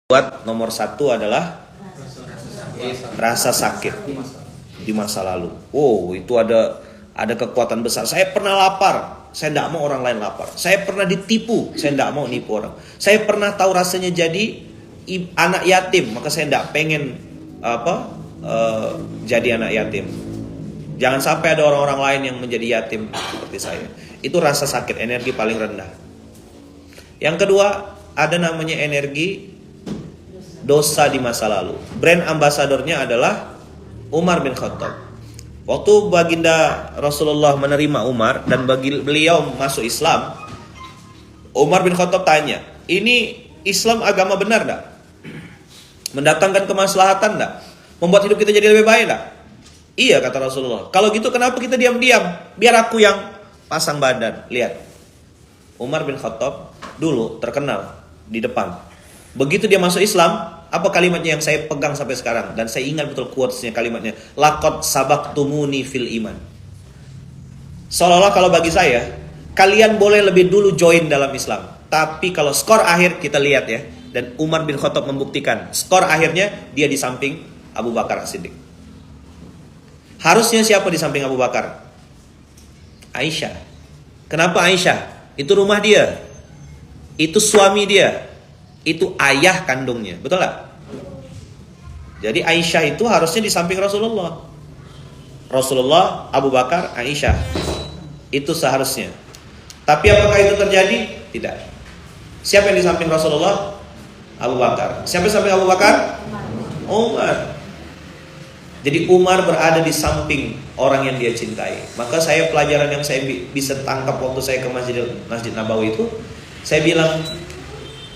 buat nomor satu adalah rasa sakit di masa lalu. Wow, itu ada kekuatan besar. Saya pernah lapar, saya tidak mau orang lain lapar. Saya pernah ditipu, saya tidak mau nipu orang. Saya pernah tahu rasanya jadi anak yatim, maka saya tidak pengen jadi anak yatim. Jangan sampai ada orang-orang lain yang menjadi yatim seperti saya. Itu rasa sakit, energi paling rendah. Yang kedua, ada namanya energi dosa di masa lalu. Brand ambasadornya adalah Umar bin Khattab. Waktu baginda Rasulullah menerima Umar dan beliau masuk Islam, Umar bin Khattab tanya, ini Islam agama benar tak? Mendatangkan kemaslahatan tak? Membuat hidup kita jadi lebih baik tak? Iya, kata Rasulullah. Kalau gitu kenapa kita diam-diam? Biar aku yang pasang badan. Lihat, Umar bin Khattab dulu terkenal di depan. Begitu dia masuk Islam, apa kalimatnya yang saya pegang sampai sekarang, dan saya ingat betul quotesnya, kalimatnya, laqad sabaqtumuni fil iman. Seolah-olah kalau bagi saya, kalian boleh lebih dulu join dalam Islam, tapi kalau skor akhir kita lihat ya, dan Umar bin Khattab membuktikan skor akhirnya dia di samping Abu Bakar As-Siddiq. Harusnya siapa di samping Abu Bakar? Aisyah. Kenapa Aisyah? Itu rumah dia, itu suami dia, itu ayah kandungnya, betul tak? Jadi Aisyah itu harusnya di samping Rasulullah. Rasulullah, Abu Bakar, Aisyah. Itu seharusnya. Tapi apakah itu terjadi? Tidak. Siapa yang di samping Rasulullah? Abu Bakar. Siapa yang samping Abu Bakar? Umar. Jadi Umar berada di samping orang yang dia cintai. Maka saya, pelajaran yang saya bisa tangkap waktu saya ke Masjid Nabawi itu, saya bilang,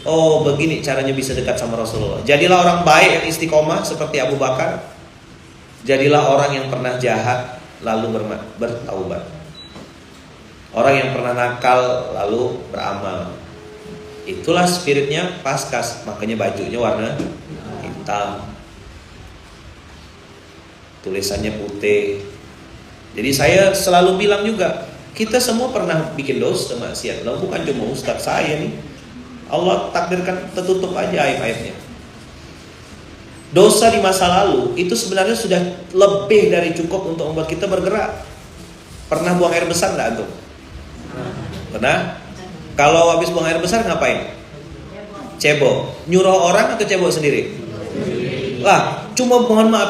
oh, begini caranya bisa dekat sama Rasulullah. Jadilah orang baik yang istiqomah seperti Abu Bakar. Jadilah orang yang pernah jahat lalu bertaubat. Orang yang pernah nakal lalu beramal. Itulah spiritnya Paskas. Makanya bajunya warna hitam, tulisannya putih. Jadi saya selalu bilang juga, kita semua pernah bikin dosa maksiat. Loh, bukan cuma ustaz saya nih. Allah takdirkan tertutup aja aib-aibnya. Dosa di masa lalu itu sebenarnya sudah lebih dari cukup untuk membuat kita bergerak. Pernah buang air besar enggak antum? Pernah? Kalau habis buang air besar ngapain? Cebok. Nyuruh orang atau cebok sendiri? Lah, cuma mohon maaf,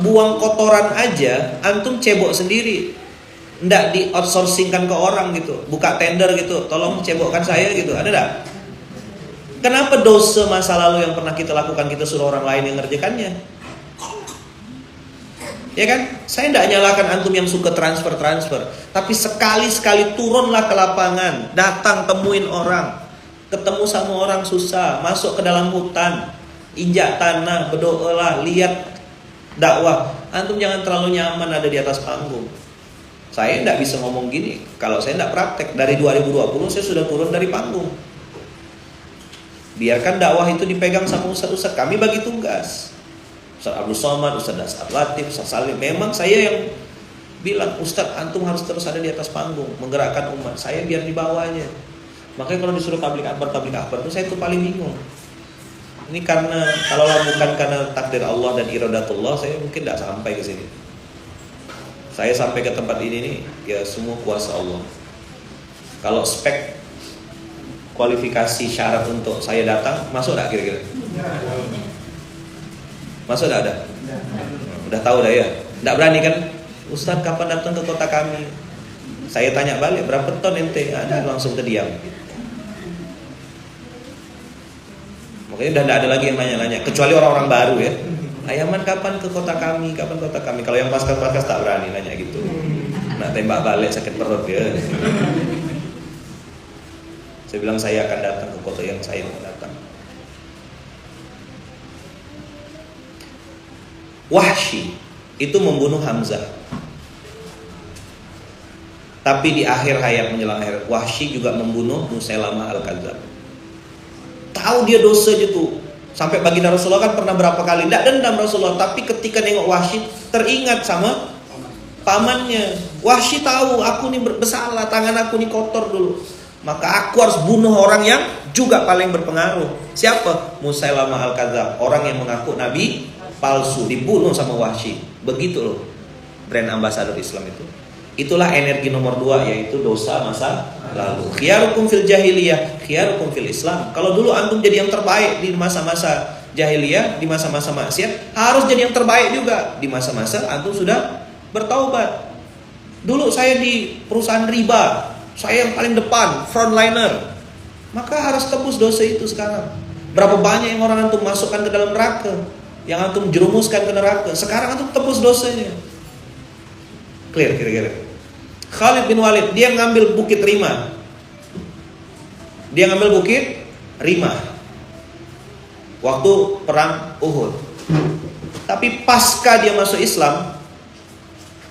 buang kotoran aja antum cebok sendiri. Enggak di outsourcingkan ke orang gitu. Buka tender gitu, tolong cebokkan saya gitu. Ada enggak? Kenapa dosa masa lalu yang pernah kita lakukan kita suruh orang lain yang ngerjakannya? Ya kan? Saya tidak nyalakan antum yang suka transfer, tapi sekali-sekali turunlah ke lapangan, datang temuin orang, ketemu sama orang susah, masuk ke dalam hutan, injak tanah, berdoalah, lihat dakwah. Antum jangan terlalu nyaman ada di atas panggung. Saya tidak bisa ngomong gini kalau saya tidak praktek. Dari 2020 saya sudah turun dari panggung. Biarkan dakwah itu dipegang sama ustaz-ustaz. Kami bagi tugas. Ustaz Abdul Somad, Ustaz Dasar Latif, Ustaz Salim. Memang saya yang bilang, Ustaz antum harus terus ada di atas panggung, menggerakkan umat. Saya biar di bawahnya. Makanya kalau disuruh tablik akbar itu saya tuh paling bingung. Ini karena kalau bukan karena takdir Allah dan iradatullah, saya mungkin tidak sampai ke sini. Saya sampai ke tempat ini nih, ya semua kuasa Allah. Kalau spek kualifikasi syarat untuk saya datang, masuk tak kira-kira? Masuk tak ada? Udah tahu dah ya? Tidak berani kan? Ustaz kapan datang ke kota kami? Saya tanya balik, berapa ton ente? Ada, langsung terdiam. Makanya udah tidak ada lagi yang nanya-nanya, kecuali orang-orang baru ya. Ayaman kapan ke kota kami? Kapan kota kami? Kalau yang paskas tak berani nanya gitu. Nak tembak balik sakit perut ya. Saya bilang saya akan datang ke kota yang saya mau datang. Wahsy itu membunuh Hamzah. Tapi di akhir hayat menjelang akhir, Wahsy juga membunuh Musailamah Al-Kadzdzab. Tahu dia dosa gitu. Sampai baginda Rasulullah kan pernah berapa kali tidak dendam Rasulullah, tapi ketika nengok Wahsy teringat sama pamannya. Wahsy tahu aku nih bersalah, tangan aku nih kotor dulu. maka aku harus bunuh orang yang juga paling berpengaruh. Siapa? Musailamah al-Kadzdzab, orang yang mengaku nabi palsu, dibunuh sama Wahsy. Begitu loh brand ambasador Islam itu. Itulah energi nomor 2, yaitu dosa masa lalu. Khiyarukum fil jahiliyah, khiyarukum fil Islam. Kalau dulu antum jadi yang terbaik di masa-masa jahiliyah, di masa-masa maksiat, harus jadi yang terbaik juga di masa-masa antum sudah bertaubat. Dulu saya di perusahaan riba, saya yang paling depan, frontliner, maka harus tebus dosa itu sekarang. Berapa banyak yang orang antum masukkan ke dalam neraka, yang antum jerumuskan ke neraka, sekarang antum tebus dosanya. Clear kira-kira. Khalid bin Walid, dia ngambil Bukit Rimah. Dia ngambil Bukit Rimah waktu perang Uhud. Tapi pasca dia masuk Islam,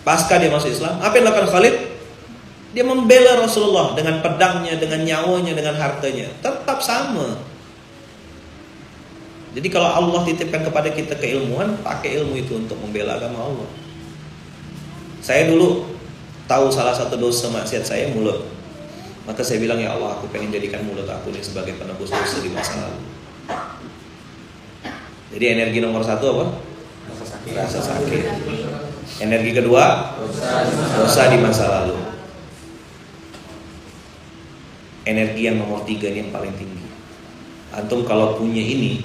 apa yang dilakukan Khalid? Dia membela Rasulullah dengan pedangnya, dengan nyawanya, dengan hartanya. Tetap sama. Jadi kalau Allah titipkan kepada kita keilmuan, pakai ilmu itu untuk membela agama Allah. Saya dulu tahu salah satu dosa maksiat saya mulut. Maka saya bilang, ya Allah, aku pengen jadikan mulut aku ini sebagai penebus dosa di masa lalu. Jadi energi nomor 1 apa? Rasa sakit. Energi kedua, dosa di masa lalu. Energi yang nomor 3 ini yang paling tinggi. Antum kalau punya ini,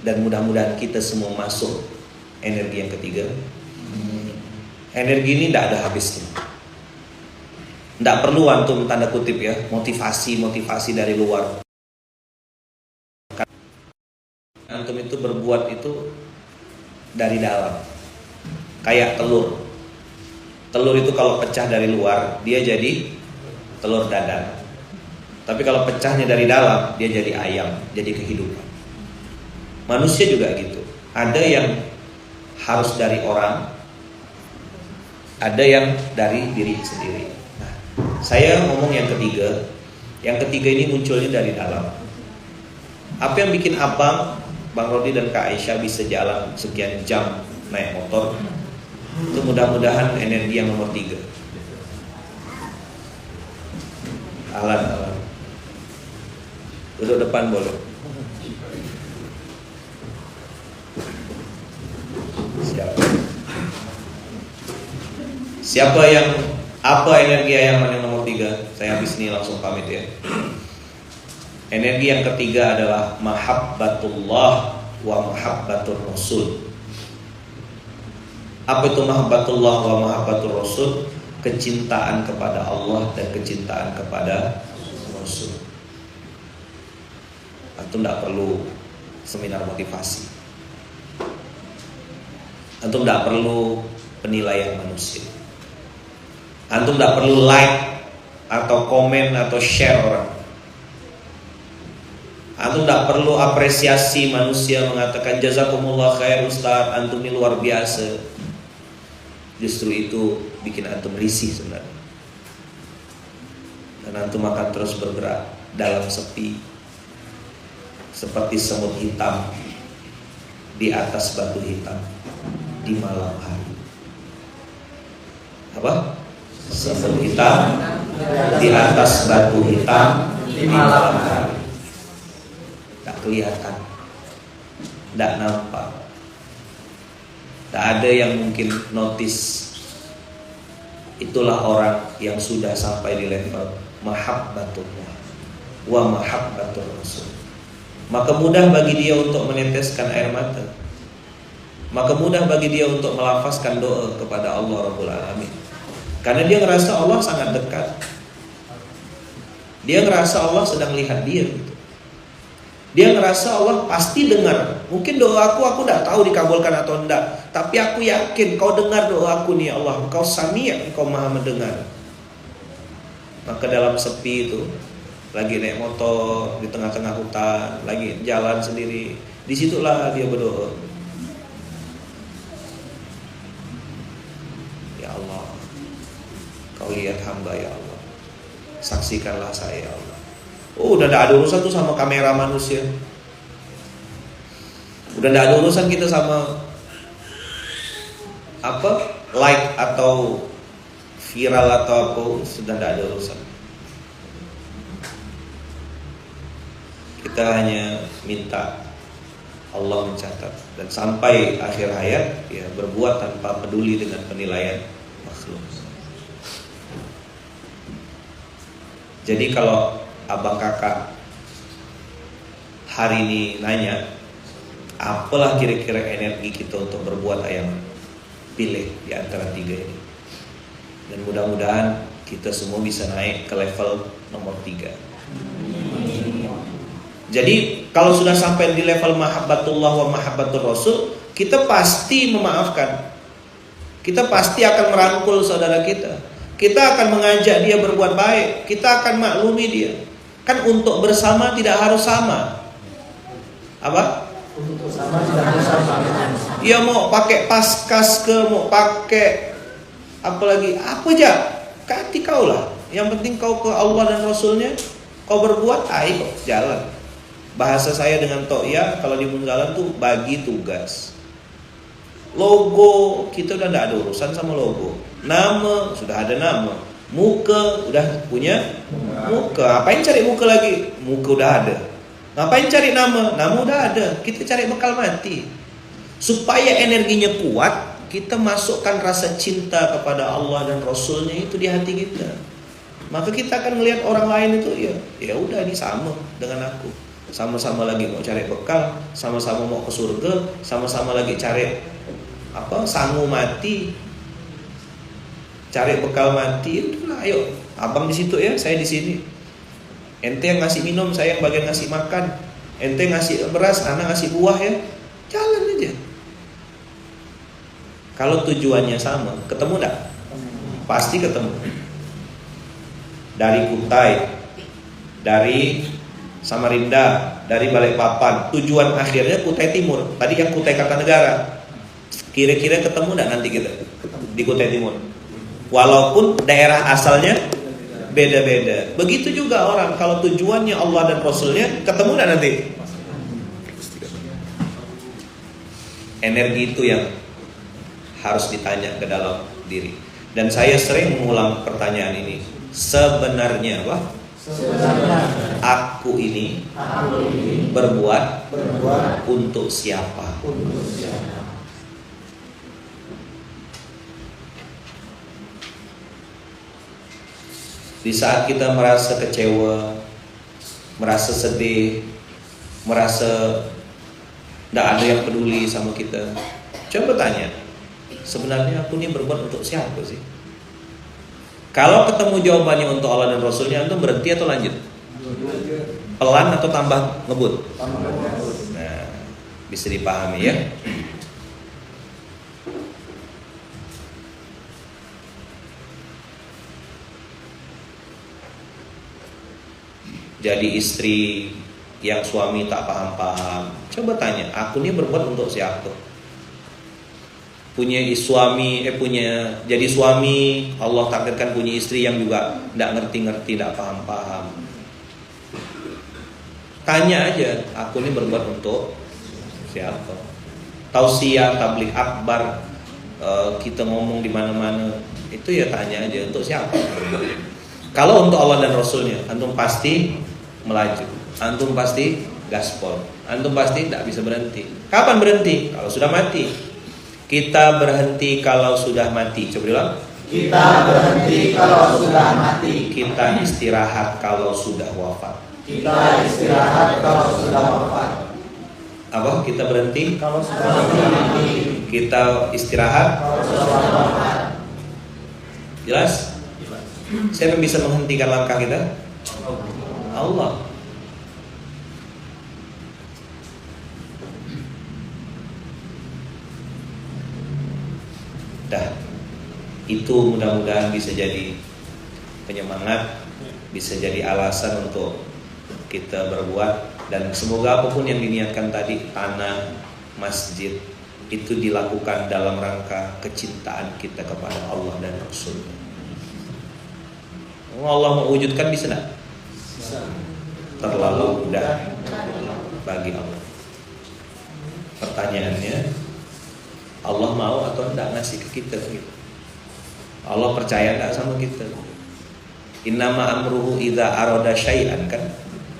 dan mudah-mudahan kita semua masuk energi yang ketiga, energi ini tidak ada habisnya. Tidak perlu antum tanda kutip ya, motivasi dari luar. Antum itu berbuat itu dari dalam. Kayak telur. Telur itu kalau pecah dari luar, dia jadi telur dadar. Tapi kalau pecahnya dari dalam, dia jadi ayam, jadi kehidupan. Manusia juga gitu. Ada yang harus dari orang, ada yang dari diri sendiri. Saya ngomong yang ketiga. Yang ketiga ini munculnya dari dalam. Apa yang bikin abang, Bang Rodi dan Kak Aisyah bisa jalan sekian jam naik motor? Itu mudah-mudahan energi yang nomor 3. Alan. Duduk depan boleh. Siapa yang apa energi yang nomor 3? Saya habis ini langsung pamit ya. Energi yang ketiga adalah mahabbatullah wa mahabbatur rasul. Apa itu mahabbatullah wa mahabbatur rasul? Kecintaan kepada Allah dan kecintaan kepada Rasul. Antum tidak perlu seminar motivasi. Antum tidak perlu penilaian manusia. Antum tidak perlu like atau komen atau share orang. Antum tidak perlu apresiasi manusia mengatakan jazakumullah khair Ustaz, antum ini luar biasa. Justru itu bikin antum risih sebenarnya. Dan antum akan terus bergerak dalam sepi, seperti semut hitam di atas batu hitam di malam hari. Apa? Semut hitam di atas batu hitam di malam hari. Tak kelihatan, tak nampak. Tak ada yang mungkin notice. Itulah orang yang sudah sampai di level mahabbatullah wa mahabbatur rasul. Maka mudah bagi dia untuk meneteskan air mata. Maka mudah bagi dia untuk melafazkan doa kepada Allah Rabbul Alamin. Karena dia ngerasa Allah sangat dekat. Dia ngerasa Allah sedang lihat dia gitu. Dia ngerasa Allah pasti dengar. Mungkin doa aku tidak tahu dikabulkan atau enggak, tapi aku yakin kau dengar doa aku nih Allah. Engkau Sami', engkau maha mendengar. Maka dalam sepi itu, lagi naik motor di tengah-tengah hutan, lagi jalan sendiri, disitulah dia berdoa. Ya Allah, kau lihat hamba ya Allah, saksikanlah saya ya Allah. Oh, udah tidak ada urusan tuh sama kamera manusia. Udah tidak ada urusan kita sama apa like atau viral atau apa, sudah tidak ada urusan. Kita hanya minta Allah mencatat, dan sampai akhir hayat ya berbuat tanpa peduli dengan penilaian makhluk. Jadi kalau abang kakak hari ini nanya, apalah kira-kira energi kita untuk berbuat ayam, pilih di antara tiga ini. Dan mudah-mudahan kita semua bisa naik ke level nomor 3. Jadi kalau sudah sampai di level mahabbatullah wa mahabbatur rasul, kita pasti memaafkan. Kita pasti akan merangkul saudara kita. Kita akan mengajak dia berbuat baik. Kita akan maklumi dia. Kan untuk bersama tidak harus sama. Apa? Untuk sama tidak harus sama. Ya mau pakai paskas ke, mau pakai apalagi apa aja, hati kau lah. Yang penting kau ke Allah dan Rasulnya, kau berbuat, ayo jalan. Bahasa saya dengan To'ya kalau di Munzalan tuh bagi tugas. Logo kita udah tidak ada urusan sama logo. Nama sudah ada nama. Muka udah punya muka. Ngapain cari muka lagi? Muka udah ada. Ngapain cari nama? Nama udah ada. Kita cari bekal mati. Supaya energinya kuat, kita masukkan rasa cinta kepada Allah dan Rasulnya itu di hati kita. Maka kita akan melihat orang lain itu ya udah ini sama dengan aku. Sama-sama lagi mau cari bekal, sama-sama mau ke surga, sama-sama lagi cari sangu mati, cari bekal mati. Itulah, ayo abang di situ ya, saya di sini. Ente yang ngasih minum, saya yang bagian ngasih makan. Ente ngasih beras, anak ngasih buah ya. Jalan aja. Kalau tujuannya sama, ketemu enggak? Pasti ketemu. Dari Kutai, dari Samarinda, dari Balikpapan, tujuan akhirnya Kutai Timur. Tadi yang Kutai Kartanegara. Kira-kira ketemu enggak nanti kita di Kutai Timur? Walaupun daerah asalnya beda-beda. Begitu juga orang, kalau tujuannya Allah dan Rasulnya, ketemu enggak nanti? Energi itu yang harus ditanya ke dalam diri. Dan saya sering mengulang pertanyaan ini. Sebenarnya apa? Aku ini berbuat untuk siapa? Di saat kita merasa kecewa, merasa sedih, merasa tidak ada yang peduli sama kita, coba tanya, sebenarnya aku ini berbuat untuk siapa sih? Kalau ketemu jawabannya untuk Allah dan Rasulnya, antum berhenti atau lanjut? Pelan atau tambah ngebut? Nah, bisa dipahami ya. Jadi istri yang suami tak paham-paham, coba tanya, aku ini berbuat untuk siapa? Jadi suami, Allah takdirkan punya istri yang juga tidak ngerti-ngerti, tidak paham-paham. Tanya aja, aku ini berbuat untuk siapa? Tausiah, tabligh akbar, kita ngomong di mana-mana, itu ya tanya aja untuk siapa. Kalau untuk Allah dan Rasulnya, antum pasti melaju, antum pasti gaspol, antum pasti tidak bisa berhenti. Kapan berhenti? Kalau sudah mati. Kita berhenti kalau sudah mati. Coba bilang. Kita berhenti kalau sudah mati. Kita istirahat kalau sudah wafat. Kita istirahat kalau sudah wafat. Apa? Kita berhenti Kalau sudah mati. Kita istirahat Kalau sudah wafat. Jelas? Siapa yang bisa menghentikan langkah kita? Allah. Dah, itu mudah-mudahan bisa jadi penyemangat, bisa jadi alasan untuk kita berbuat. Dan semoga apapun yang diniatkan tadi, tanah, masjid, itu dilakukan dalam rangka kecintaan kita kepada Allah dan Rasulnya. Allah mewujudkan bisa enggak? Terlalu mudah bagi Allah. Pertanyaannya, Allah mau atau enggak ngasih ke kita gitu. Allah percaya enggak sama kita? Innama amruhu idza arada syai'an kan?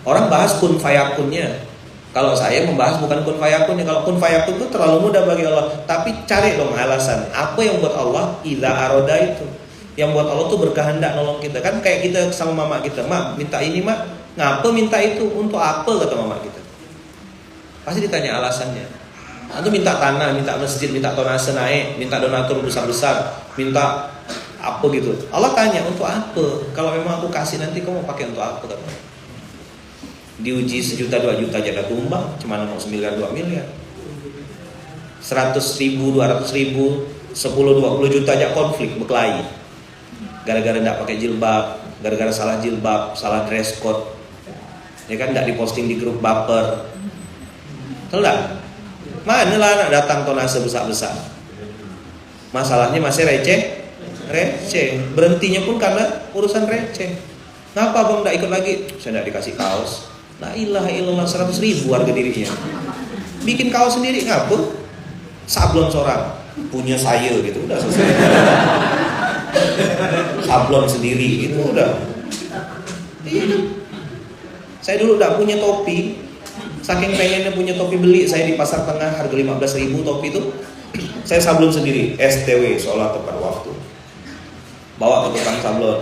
Orang bahas kun fayakunnya. Kalau saya membahas bukan kun fayakunnya. Kalau kun fayakun itu terlalu mudah bagi Allah. Tapi cari dong alasan. Apa yang buat Allah idza aroda itu? Yang buat Allah tuh berkehendak nolong kita. Kan kayak kita sama mama kita, "Mak, minta ini, Mak." "Ngapa minta itu? Untuk apa?" kata mama kita. Pasti ditanya alasannya. Antum minta tanah, minta masjid, minta tonase naik, minta donatur besar-besar, minta apa gitu. Allah tanya, "Untuk apa? Kalau memang aku kasih nanti kamu pakai untuk apa?" kata. Diuji 1 juta 2 juta aja udah tumbang, cuma mau 1 miliar 2 miliar. 100.000, 200.000, 10-20 juta aja konflik berkelahi. Gara-gara tidak pakai jilbab, gara-gara salah jilbab, salah dress code, ya kan, tidak diposting di grup baper. Tahu tak? Mana lah anak datang tonase besar-besar. Masalahnya masih receh. Berhentinya pun karena urusan receh. Ngapa bang tidak ikut lagi? Saya tidak dikasih kaos. La ilaha illallah, 100.000 harga dirinya. Bikin kaos sendiri ngapa? Sablon seorang punya saya gitu, udah selesai. Sablon sendiri gitu udah. Iya. Saya dulu udah punya topi. Saking pengennya punya topi, beli saya di pasar tengah harga 15.000 topi itu. Saya sablon sendiri, STW, sholat tepat waktu. Bawa ke tukang sablon.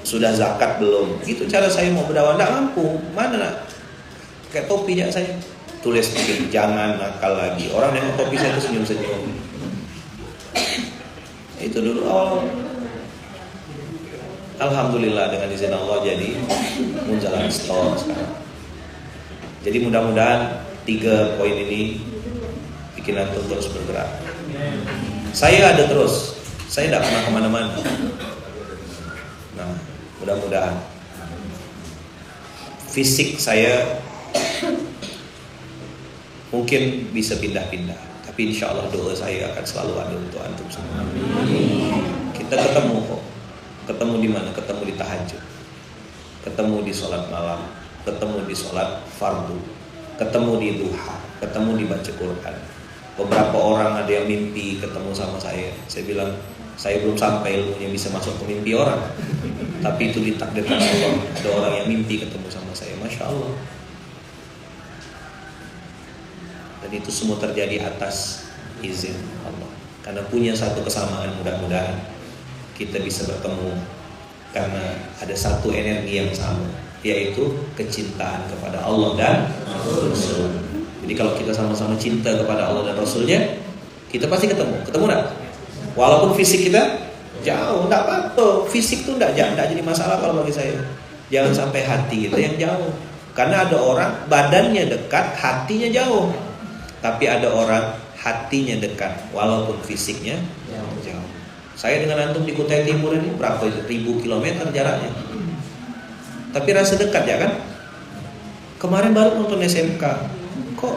Sudah zakat belum? Itu cara saya mau berdakwah. Nggak mampu. Mana nak? Kayak topi aja saya. Tulis begini, jangan nakal lagi. Orang yang topi saya itu senyum-senyum. Itu dulu awal. Alhamdulillah dengan izin Allah jadi menjalan store sekarang. Jadi mudah-mudahan 3 poin ini bikin antum terus bergerak. Saya ada terus. Saya tidak pernah kemana-mana. Nah, mudah-mudahan fisik saya mungkin bisa pindah-pindah, tapi insya Allah doa saya akan selalu ada untuk antum semua. Kita ketemu kok. Ketemu di mana? Ketemu di tahajud, ketemu di sholat malam, ketemu di sholat fardu, ketemu di duha, ketemu di baca Quran. Beberapa orang ada yang mimpi ketemu sama saya. Saya bilang, saya belum sampai ilmunya bisa masuk ke mimpi orang, tapi itu ditakdirkan Allah. Ada orang yang mimpi ketemu sama saya, Masya Allah. Dan itu semua terjadi atas izin Allah. Karena punya satu kesamaan, mudah-mudahan kita bisa bertemu karena ada satu energi yang sama, yaitu kecintaan kepada Allah dan Rasul. Jadi kalau kita sama-sama cinta kepada Allah dan Rasulnya, kita pasti ketemu. Ketemu enggak? Walaupun fisik kita jauh, enggak apa-apa. Fisik itu enggak jadi masalah kalau bagi saya. Jangan sampai hati kita yang jauh. Karena ada orang badannya dekat, hatinya jauh. Tapi ada orang hatinya dekat, walaupun fisiknya jauh. Saya dengan antum di Kutai Timur ini berapa itu? 1000 kilometer jaraknya. Tapi rasa dekat ya kan? Kemarin baru nonton SMK. Kok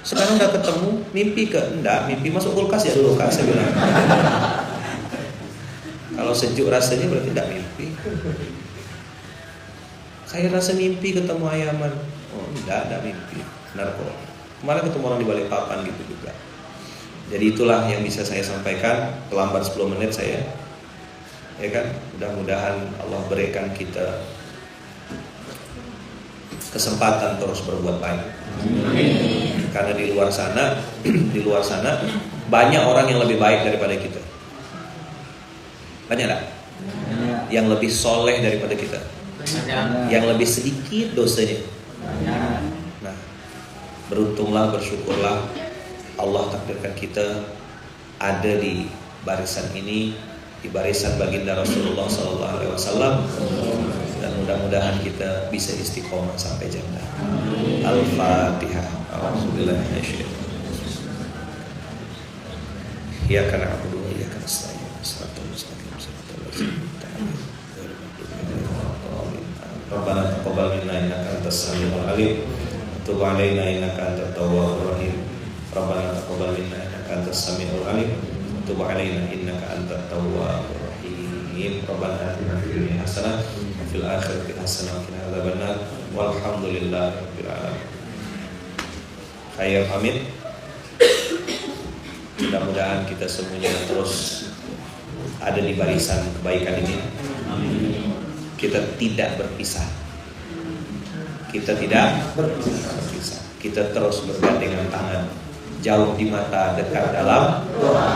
sekarang udah ketemu? Mimpi ke? Enggak, mimpi masuk kulkas ya dulu kan saya bilang. Kalau sejuk rasanya berarti enggak mimpi. Saya rasa mimpi ketemu Ayaman. Oh enggak mimpi. Benar kok. Kemarin ketemu orang di Balikpapan gitu juga. Jadi itulah yang bisa saya sampaikan. Terlambat 10 menit saya, ya kan. Mudah-mudahan Allah berikan kita kesempatan terus berbuat baik. Karena di luar sana banyak orang yang lebih baik daripada kita. Banyak tak? Yang lebih soleh daripada kita. Yang lebih sedikit dosanya. Nah, beruntunglah, bersyukurlah Allah takdirkan kita ada di barisan ini, di barisan baginda Rasulullah SAW, dan mudah-mudahan kita bisa istiqomah sampai jannah. Al-Fatihah. A'udzubillahi minasyaitonir rajim. Iyyaka na'budu wa iyyaka nasta'in. Shiratal mustaqim. Shiratal ladzina Rabbana taqabbal minna innaka antas samiul alim. Tub 'alaina innaka antat tawwabur rahim. Rabbana taqabbal minna innaka antas samiul alim. Tub 'alaina innaka antat tawwabur rahim. Rabbana atina fid dunya hasanah wa fil akhirati hasanah wa qina adzabannar. Walhamdulillahirabbil alamin. Saya pamit. Mudah-mudahan kita semuanya terus ada di barisan kebaikan ini. Kita tidak berpisah. kita tidak berpisah. Kita terus bergandengan tangan, jauh di mata, dekat dalam doa.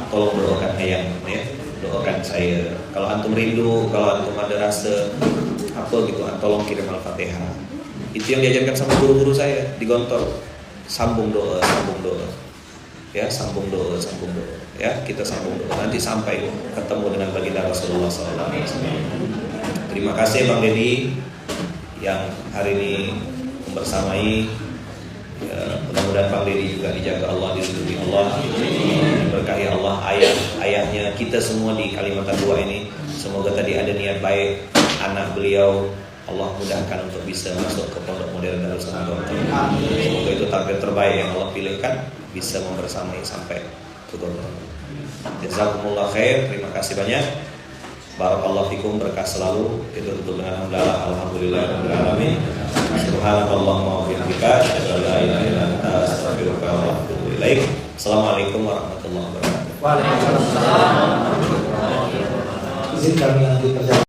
Tolong doakan ayang, ya. Doakan saya. Kalau antum rindu, kalau antum ada rasa apa gitu, tolong kirim Al-Fatihah. Itu yang diajarkan sama guru-guru saya di Gontor. Sambung doa, ya, sambung doa, ya, kita sambung doa. Nanti sampai ketemu dengan baginda Rasulullah SAW. Terima kasih Bang Dedi yang hari ini membersamai. Mudah-mudahan Bang Dedi juga dijaga Allah, dilindungi Allah, diberkahi Allah, ayahnya kita semua di Kalimantan II ini. Semoga tadi ada niat baik anak beliau, Allah mudahkan untuk bisa masuk ke Pondok Modern Darussalam Gontor. Semoga itu target terbaik yang Allah pilihkan, bisa membersamai sampai ke Gontor. Jazakumullah khair, terima kasih banyak. Barakallahu fikum, berkah selalu. Kita tutup dengan alhamdulillah alamin. Subhanallahumma wa bihamdika, asyhadu an la ilaha illa anta, astaghfiruka wa atubu ilaik. Assalamualaikum warahmatullahi wabarakatuh. Waalaikumsalam warahmatullahi wabarakatuh. Izin kami lanjut perjalanan.